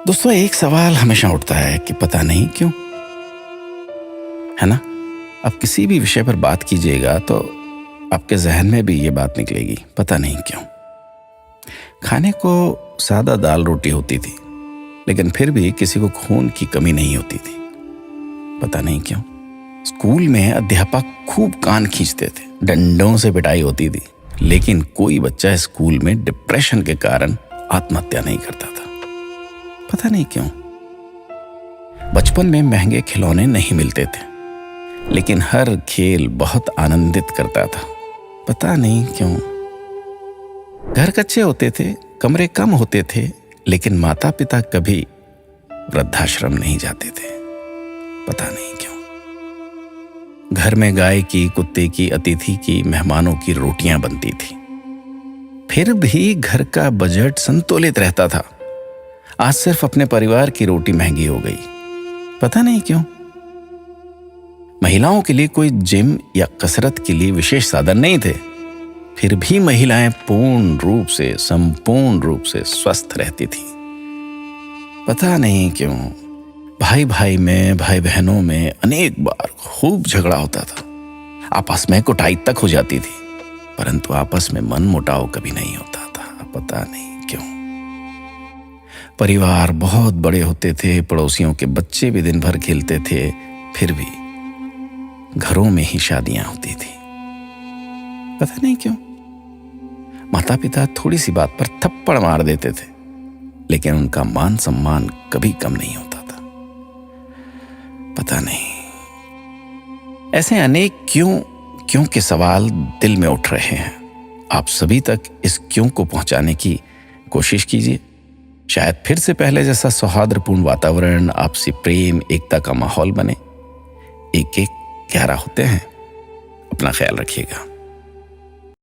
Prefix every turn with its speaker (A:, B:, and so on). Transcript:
A: दोस्तों, एक सवाल हमेशा उठता है कि पता नहीं क्यों, है ना? अब किसी भी विषय पर बात कीजिएगा तो आपके जहन में भी ये बात निकलेगी, पता नहीं क्यों। खाने को सादा दाल रोटी होती थी, लेकिन फिर भी किसी को खून की कमी नहीं होती थी, पता नहीं क्यों। स्कूल में अध्यापक खूब कान खींचते थे, डंडों से पिटाई होती थी, लेकिन कोई बच्चा स्कूल में डिप्रेशन के कारण आत्महत्या नहीं करता था, पता नहीं क्यों। बचपन में महंगे खिलौने नहीं मिलते थे, लेकिन हर खेल बहुत आनंदित करता था, पता नहीं क्यों। घर कच्चे होते थे, कमरे कम होते थे, लेकिन माता पिता कभी वृद्धाश्रम नहीं जाते थे, पता नहीं क्यों। घर में गाय की, कुत्ते की, अतिथि की, मेहमानों की रोटियां बनती थी, फिर भी घर का बजट संतुलित रहता था। आज सिर्फ अपने परिवार की रोटी महंगी हो गई, पता नहीं क्यों। महिलाओं के लिए कोई जिम या कसरत के लिए विशेष साधन नहीं थे, फिर भी महिलाएं पूर्ण रूप से, संपूर्ण रूप से स्वस्थ रहती थी, पता नहीं क्यों। भाई भाई में, भाई बहनों में अनेक बार खूब झगड़ा होता था, आपस में कुटाई तक हो जाती थी, परंतु आपस में मन मुटाव कभी नहीं होता था, पता नहीं क्यों। परिवार बहुत बड़े होते थे, पड़ोसियों के बच्चे भी दिन भर खेलते थे, फिर भी घरों में ही शादियां होती थी, पता नहीं क्यों। माता पिता थोड़ी सी बात पर थप्पड़ मार देते थे, लेकिन उनका मान सम्मान कभी कम नहीं होता था, पता नहीं। ऐसे अनेक क्यों के सवाल दिल में उठ रहे हैं। आप सभी तक इस क्यों को पहुंचाने की कोशिश कीजिए। शायद फिर से पहले जैसा सौहार्दपूर्ण वातावरण, आपसी प्रेम, एकता का माहौल बने। एक एक 11 होते हैं। अपना ख्याल रखिएगा।